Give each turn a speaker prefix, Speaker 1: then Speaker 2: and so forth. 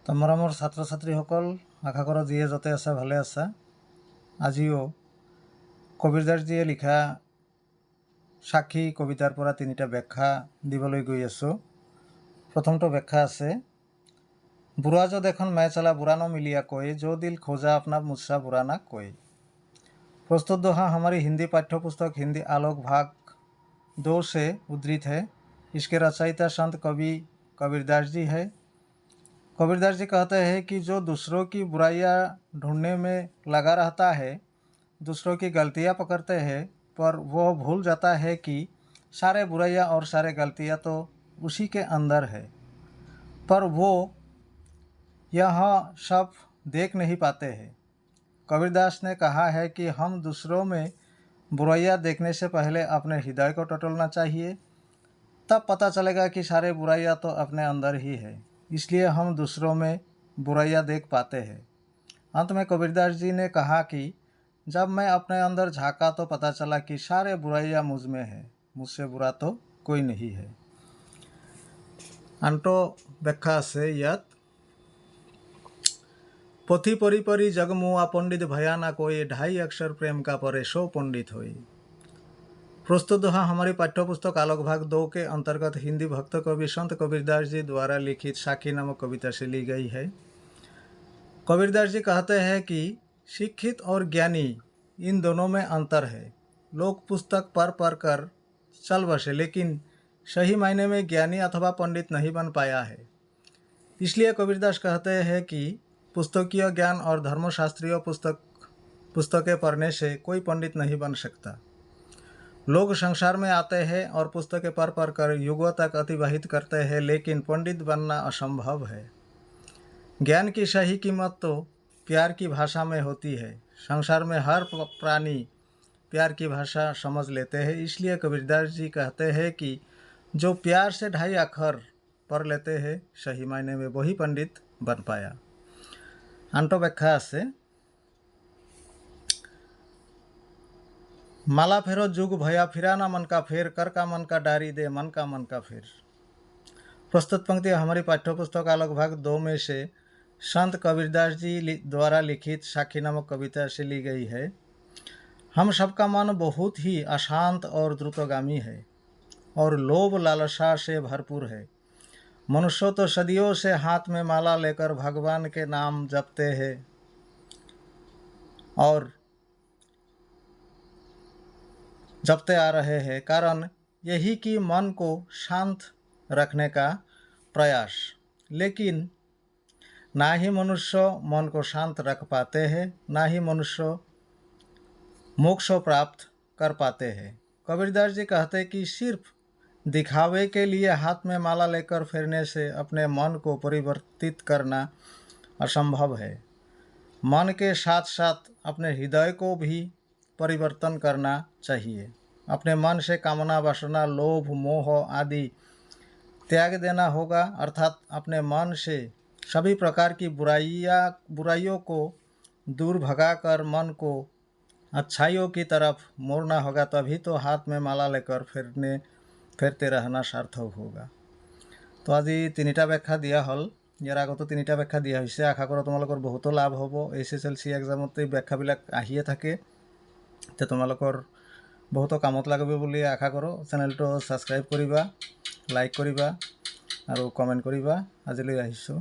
Speaker 1: তো মৰমৰ ছাত্ৰ ছাত্ৰীসকল, আশা কৰোঁ যিয়ে য'তে আছা ভালে আছা। আজিও কবিৰদাসজীয়ে লিখা সাক্ষী কবিতাৰ পৰা তিনিটা ব্যাখ্যা দিবলৈ গৈ আছোঁ। প্ৰথমটো ব্যাখ্যা আছে, बुरा जो देखन मैं चला बुरा न मिलिया कोई, जो दिल खोजा अपना मुझसा बुरा ना कोई। प्रस्तुत दोहा हमारी हिंदी पाठ्य पुस्तक हिंदी आलोक भाग 2 से उद्धृत है। इसके रचयिता संत कवि कबीरदास जी है। कबीरदास जी कहते हैं कि जो दूसरों की बुराइयां ढूंढने में लगा रहता है, दूसरों की गलतियां पकड़ते हैं, पर वह भूल जाता है कि सारे बुराइयां और सारे गलतियां तो उसी के अंदर है, पर वो यह सब देख नहीं पाते हैं। कबीरदास ने कहा है कि हम दूसरों में बुराइयां देखने से पहले अपने हृदय को टटोलना चाहिए, तब पता चलेगा कि सारे बुराइयां तो अपने अंदर ही है, इसलिए हम दूसरों में बुराइयां देख पाते हैं। अंत में कबीरदास जी ने कहा कि जब मैं अपने अंदर झांका तो पता चला कि सारे बुराइयां मुझ में है, मुझसे बुरा तो कोई नहीं है। आनটো ব্যাখ্যা আছে ইয়াত, पोथी परी परी जगमुआ पंडित भयाना कोई, 2.5 अक्षर प्रेम का परे सो पंडित होई। प्रस्तुत दोहा हमारी पाठ्य पुस्तक आलोक भाग 2 के अंतर्गत हिंदी भक्त कवि संत कबीरदास जी द्वारा लिखित साखी नामक कविता से ली गई है। कबीरदास जी कहते हैं कि शिक्षित और ज्ञानी इन दोनों में अंतर है। लोग पुस्तक पढ़ कर चल बसे, लेकिन सही मायने में ज्ञानी अथवा पंडित नहीं बन पाया है। इसलिए कबीरदास कहते हैं कि पुस्तकीय ज्ञान और धर्मशास्त्रीय पुस्तकें पढ़ने से कोई पंडित नहीं बन सकता। लोग संसार में आते हैं और पुस्तकें पढ़ कर युगों तक अतिबाहित करते हैं, लेकिन पंडित बनना असंभव है। ज्ञान की सही कीमत तो प्यार की भाषा में होती है। संसार में हर प्राणी प्यार की भाषा समझ लेते हैं, इसलिए कबीरदास जी कहते हैं कि जो प्यार से 2.5 अक्षर पढ़ लेते हैं, सही मायने में वही पंडित बन पाया। आनটো ব্যাখ্যা আছে, माला फेरो जुग भया फिराना मन का फेर, कर का मन का डारी दे मन का फेर। प्रस्तुत पंक्ति हमारी पाठ्य पुस्तक आलोक भाग 2 में से संत कबीरदास जी द्वारा लिखित साखी नामक कविता से ली गई है। हम सबका मन बहुत ही अशांत और द्रुतगामी है और लोभ लालसा से भरपूर है। मनुष्य तो सदियों से हाथ में माला लेकर भगवान के नाम जपते हैं और जपते आ रहे हैं, कारण यही कि मन को शांत रखने का प्रयास। लेकिन ना ही मनुष्य मन को शांत रख पाते हैं, ना ही मनुष्य मोक्ष प्राप्त कर पाते हैं। कबीरदास जी कहते हैं कि सिर्फ दिखावे के लिए हाथ में माला लेकर फिरने से अपने मन को परिवर्तित करना असंभव है। मन के साथ साथ अपने हृदय को भी परिवर्तन करना चाहिए। अपने मन से कामना वासना लोभ मोह आदि त्याग देना होगा, अर्थात अपने मन से सभी प्रकार की बुराइयों को दूर भगाकर मन को अच्छाइयों की तरफ मोड़ना होगा, तभी तो हाथ में माला लेकर फिरते रहना सार्थक होगा। तो আজি 3টা ব্যাখ্যা দিয়া হল। ইয়াৰ আগতো 3টা ব্যাখ্যা দিয়া হৈছে। আশা কৰোঁ তোমালোকৰ বহুতো লাভ হ'ব। SSLC এক্সামত এই ব্যাখ্যাবিলাক আহিয়ে থাকে, তো তোমালোকৰ বহুতো কামত লাগিব বুলি আশা কৰোঁ। চেনেলটো ছাবস্ক্ৰাইব কৰিবা, লাইক কৰিবা আৰু কমেণ্ট কৰিবা। আজিলৈ আহিছোঁ।